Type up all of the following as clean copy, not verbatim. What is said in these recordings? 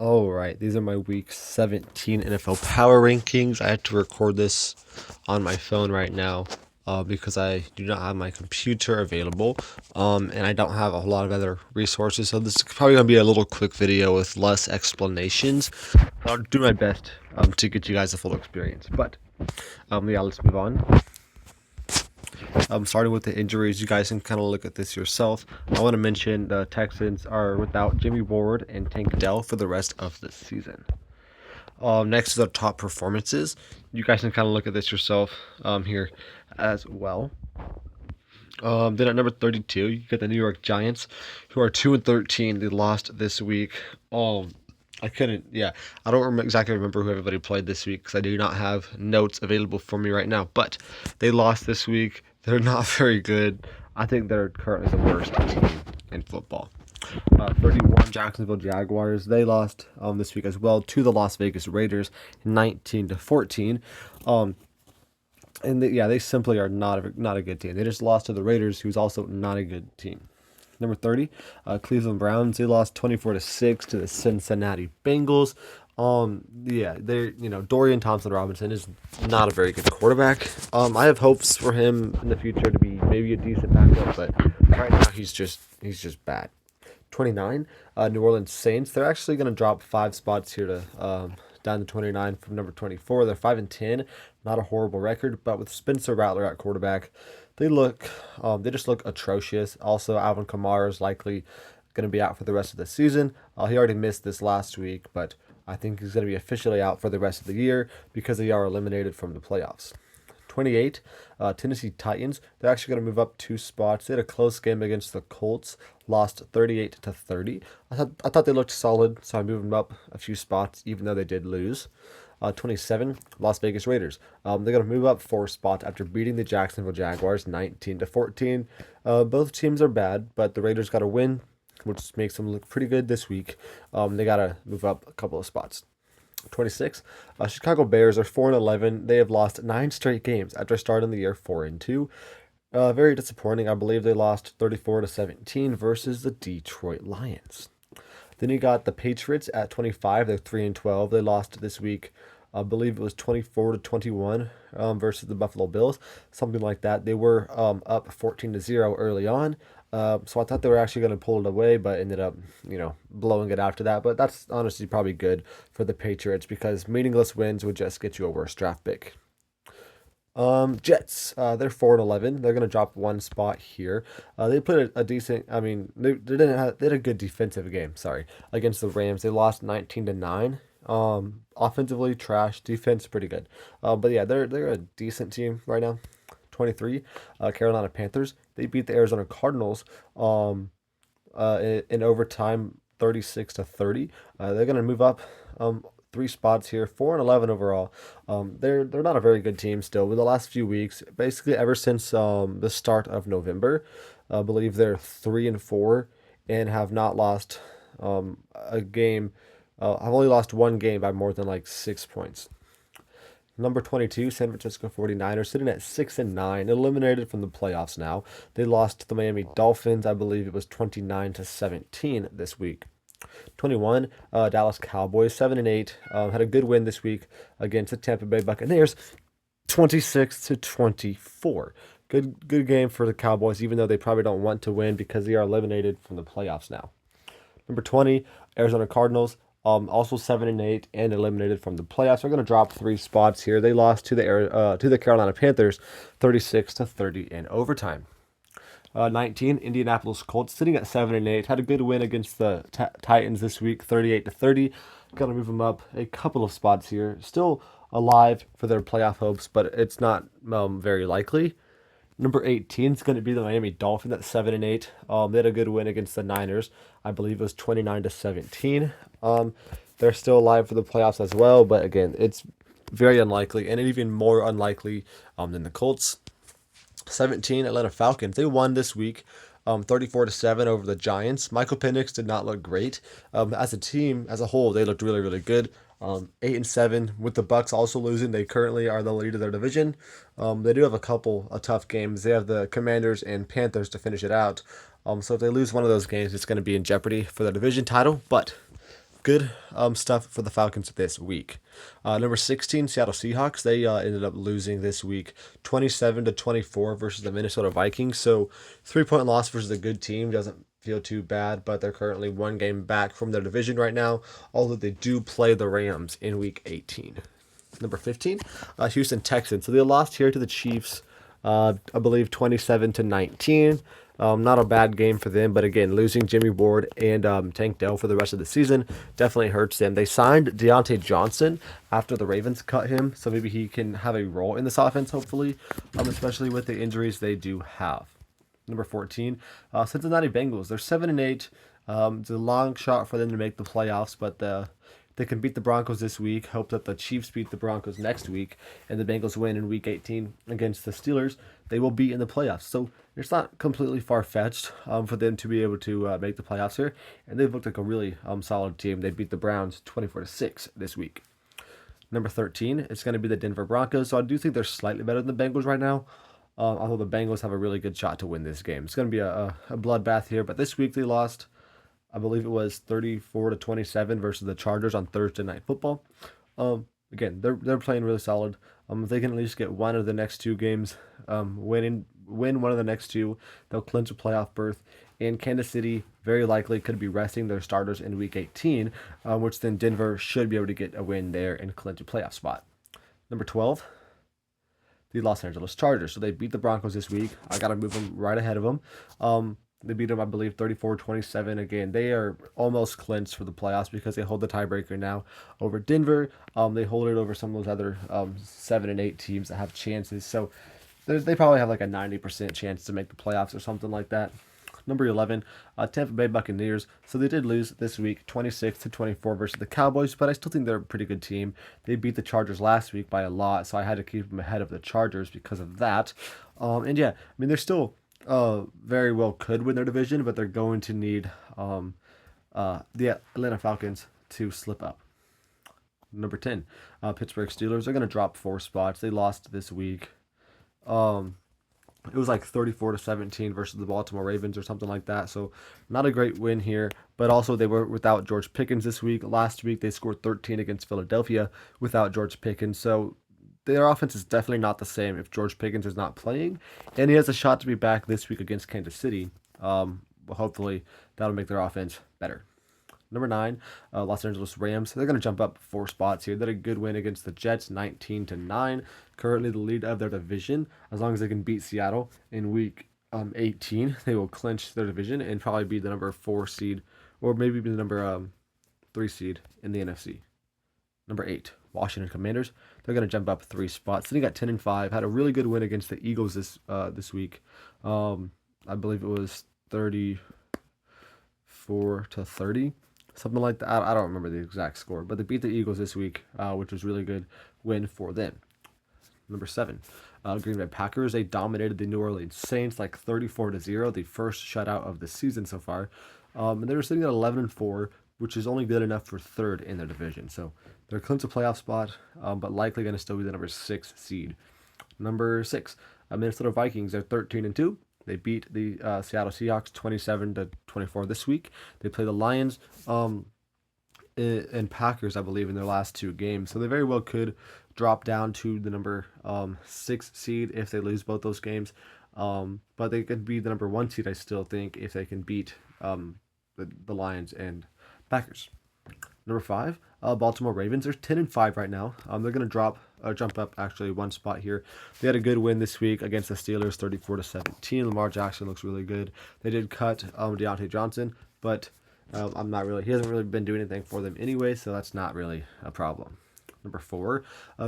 All right, these are my week 17 NFL power rankings. I had to record this on my phone right now because I do not have my computer available and I don't have a lot of other resources. So this is probably going to be a little quick video with less explanations. I'll do my best to get you guys a full experience. But yeah, let's move on. Starting with the injuries, you guys can kind of look at this yourself. I want to mention the Texans are without Jimmy Ward and Tank Dell for the rest of the season. Next is the top performances. You guys can kind of look at this yourself here as well. Then at number 32, you get the New York Giants, who are 2-13. They lost this week. I couldn't. Yeah, I don't exactly remember who everybody played this week because I do not have notes available for me right now. But they lost this week. They're not very good. I think they're currently the worst team in football. 31 Jacksonville Jaguars. They lost this week as well to the Las Vegas Raiders, 19-14. Yeah, they simply are not a good team. They just lost to the Raiders, who's also not a good team. Number 30, Cleveland Browns. They lost 24-6 to the Cincinnati Bengals. Yeah, Dorian Thompson-Robinson is not a very good quarterback. I have hopes for him in the future to be maybe a decent backup, but right now he's just bad. 29, New Orleans Saints. They're actually going to drop 5 spots here to down to 29 from number 24. They're 5-10, not a horrible record, but with Spencer Rattler at quarterback, they just look atrocious. Also, Alvin Kamara is likely going to be out for the rest of the season. He already missed this last week, but I think he's going to be officially out for the rest of the year because they are eliminated from the playoffs. 28, Tennessee Titans. They're actually going to move up 2 spots. They had a close game against the Colts, lost 38-30. I thought they looked solid, so I moved them up a few spots, even though they did lose. 27, Las Vegas Raiders. They're going to move up 4 spots after beating the Jacksonville Jaguars 19-14. Both teams are bad, but the Raiders got a win, which makes them look pretty good this week. They got to move up a couple of spots. 26, Chicago Bears are 4-11. They have lost 9 straight games after starting the year 4-2. Very disappointing. I believe they lost 34-17 versus the Detroit Lions. Then you got the Patriots at 25. They're 3-12. They lost this week. I believe it was 24-21 versus the Buffalo Bills, something like that. They were up 14-0 early on. So I thought they were actually going to pull it away, but ended up, blowing it after that. But that's honestly probably good for the Patriots because meaningless wins would just get you a worse draft pick. Jets, they're 4-11. They're going to drop 1 spot here. They put a decent, they had a good defensive game, against the Rams. They lost 19-9. Offensively, trash. Defense, pretty good. But yeah, they're a decent team right now. 23, Carolina Panthers. They beat the Arizona Cardinals in overtime, 36-30. They're going to move up 3 spots here, 4-11 overall. They're not a very good team still. With the last few weeks, basically ever since the start of November, I believe they're 3-4 and have not lost a game. I've only lost 1 game by more than like 6 points. Number 22, San Francisco 49ers, sitting at 6-9, eliminated from the playoffs now. They lost to the Miami Dolphins. I believe it was 29-17 this week. 21, Dallas Cowboys, 7-8, had a good win this week against the Tampa Bay Buccaneers, 26-24. Good game for the Cowboys, even though they probably don't want to win because they are eliminated from the playoffs now. Number 20, Arizona Cardinals, also 7-8 and eliminated from the playoffs. They're going to drop 3 spots here. They lost to the Carolina Panthers, 36-30 in overtime. 19, Indianapolis Colts, sitting at 7-8, had a good win against the Titans this week, 38-30. Got to move them up a couple of spots here. Still alive for their playoff hopes, but it's not very likely. Number 18 is going to be the Miami Dolphins at 7-8. They had a good win against the Niners. I believe it was 29-17. They're still alive for the playoffs as well, but again, it's very unlikely, and even more unlikely than the Colts. 17, Atlanta Falcons. They won this week, 34-7 over the Giants. Michael Penix did not look great. As a team, as a whole, they looked really, really good. 8-7 with the Bucks also losing. They currently are the lead of their division. They do have a couple of tough games. They have the Commanders and Panthers to finish it out. So if they lose one of those games, it's going to be in jeopardy for the division title. But good stuff for the Falcons this week. Number 16, Seattle Seahawks. They ended up losing this week, 27-24 versus the Minnesota Vikings. So 3-point loss versus a good team doesn't feel too bad, but they're currently one game back from their division right now. Although they do play the Rams in Week 18. Number 15, Houston Texans. So they lost here to the Chiefs, I believe 27-19. Not a bad game for them, but again, losing Jimmy Ward and Tank Dell for the rest of the season definitely hurts them. They signed Deontay Johnson after the Ravens cut him, so maybe he can have a role in this offense, hopefully, especially with the injuries they do have. Number 14, Cincinnati Bengals. They're 7-8. It's a long shot for them to make the playoffs, but they can beat the Broncos this week. Hope that the Chiefs beat the Broncos next week, and the Bengals win in Week 18 against the Steelers. They will be in the playoffs. So it's not completely far-fetched for them to be able to make the playoffs here. And they've looked like a really solid team. They beat the Browns 24-6 this week. Number 13, it's going to be the Denver Broncos. So I do think they're slightly better than the Bengals right now. Although the Bengals have a really good shot to win this game. It's going to be a bloodbath here. But this week they lost, I believe it was 34-27 versus the Chargers on Thursday Night Football. Again, they're playing really solid. If they can at least get one of the next two games, win one of the next two, they'll clinch a playoff berth. And Kansas City very likely could be resting their starters in Week 18, which then Denver should be able to get a win there and clinch a playoff spot. Number 12, the Los Angeles Chargers. So they beat the Broncos this week. I got to move them right ahead of them. They beat them, I believe, 34-27. Again, they are almost clinched for the playoffs because they hold the tiebreaker now over Denver. They hold it over some of those other 7 and 8 teams that have chances. So they probably have like a 90% chance to make the playoffs or something like that. Number 11, Tampa Bay Buccaneers. So they did lose this week, 26-24 versus the Cowboys, but I still think they're a pretty good team. They beat the Chargers last week by a lot, so I had to keep them ahead of the Chargers because of that. And yeah, I mean, they're still very well could win their division, but they're going to need the Atlanta Falcons to slip up. Number 10, Pittsburgh Steelers. They're going to drop 4 spots. They lost this week. It was like 34-17 versus the Baltimore Ravens or something like that. So not a great win here, but also they were without George Pickens this week. Last week they scored 13 against Philadelphia without George Pickens. So their offense is definitely not the same if George Pickens is not playing. And he has a shot to be back this week against Kansas City. Hopefully that'll make their offense better. Number 9, Los Angeles Rams. They're going to jump up 4 spots here. They had a good win against the Jets, 19-9. Currently the lead of their division. As long as they can beat Seattle in Week 18, they will clinch their division and probably be the number 4 seed, or maybe be the number 3 seed in the NFC. Number 8, Washington Commanders. They're going to jump up 3 spots. Then they got 10-5. Had a really good win against the Eagles this week. I believe it was 34-30. Something like that. I don't remember the exact score, but they beat the Eagles this week, which was really good win for them. Number 7, Green Bay Packers. They dominated the New Orleans Saints like 34-0, the first shutout of the season so far. And they were sitting at 11-4, which is only good enough for 3rd in their division. So they're clinch a playoff spot, but likely going to still be the number 6 seed. Number 6, Minnesota Vikings. They're 13-2. They beat the Seattle Seahawks 27-24 this week. They play the Lions and Packers, I believe, in their last 2 games. So they very well could drop down to the number 6 seed if they lose both those games. But they could be the number 1 seed, I still think, if they can beat the Lions and Packers. Number 5, Baltimore Ravens. They're 10-5 right now. They're going to jump up actually 1 spot here. They had a good win this week against the Steelers, 34-17. Lamar Jackson looks really good. They did cut Deontay Johnson, but he hasn't really been doing anything for them anyway, so that's not really a problem. Number 4,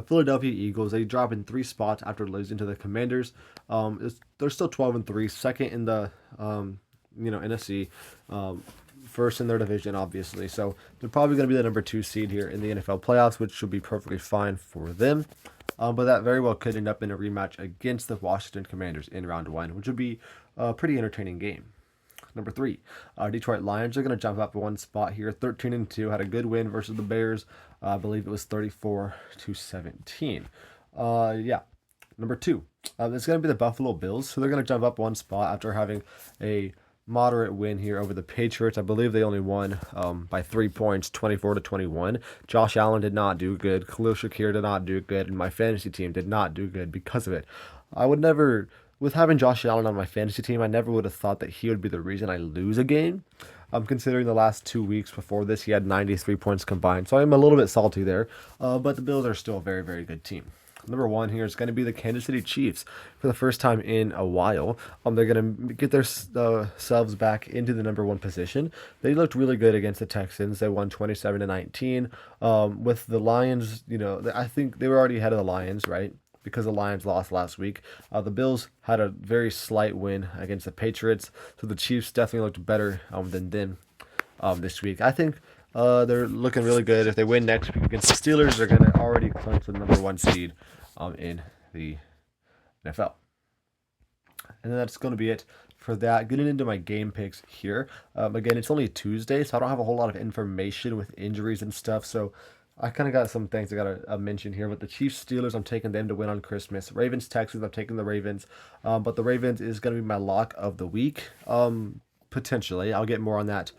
Philadelphia Eagles. They drop in 3 spots after losing to the Commanders. They're still 12-3, second in the NFC. First in their division, obviously. So they're probably going to be the number 2 seed here in the NFL playoffs, which should be perfectly fine for them. But that very well could end up in a rematch against the Washington Commanders in round 1, which would be a pretty entertaining game. Number 3, Detroit Lions are going to jump up 1 spot here, 13-2. Had a good win versus the Bears. I believe it was 34-17. Number 2, it's going to be the Buffalo Bills. So they're going to jump up 1 spot after having a moderate win here over the Patriots. I believe they only won by 3 points, 24-21. Josh Allen did not do good. Khalil Shakir did not do good, and my fantasy team did not do good because of it. I would never, with having Josh Allen on my fantasy team, I never would have thought that he would be the reason I lose a game. Considering the last 2 weeks before this, he had 93 points combined, so I'm a little bit salty there. But the Bills are still a very, very good team. Number one here is going to be the Kansas City Chiefs for the first time in a while. They're going to get their selves back into the number one position. They looked really good against the Texans. They won 27-19. With the Lions, I think they were already ahead of the Lions, right? Because the Lions lost last week. The Bills had a very slight win against the Patriots, so the Chiefs definitely looked better than them this week. I think they're looking really good. If they win next week against the Steelers, they're going to already clinch the number one seed in the NFL. And then that's going to be it for that. Getting into my game picks here. Again, it's only Tuesday, so I don't have a whole lot of information with injuries and stuff. So I kind of got some things I got to mention here. But the Chiefs, Steelers, I'm taking them to win on Christmas. Ravens, Texans, I'm taking the Ravens. But the Ravens is going to be my lock of the week. Potentially. I'll get more on that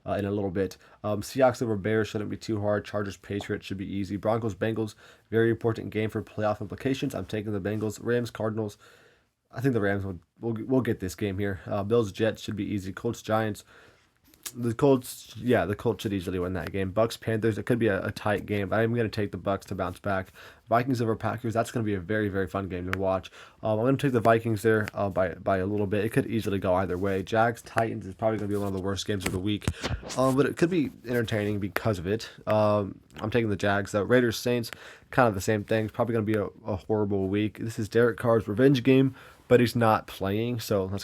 in a little bit. Seahawks over Bears shouldn't be too hard. Chargers, Patriots should be easy. Broncos, Bengals, very important game for playoff implications. I'm taking the Bengals. Rams, Cardinals. I think the Rams will get this game here. Bills, Jets should be easy. Colts, Giants. The Colts should easily win that game. Bucks, Panthers, it could be a tight game, but I'm going to take the Bucks to bounce back. Vikings over Packers, that's going to be a very, very fun game to watch. I'm going to take the Vikings there by a little bit. It could easily go either way. Jags, Titans is probably going to be one of the worst games of the week, but it could be entertaining because of it. I'm taking the Jags. The Raiders, Saints, kind of the same thing. It's probably going to be a horrible week. This is Derek Carr's revenge game, but he's not playing, so that's kind of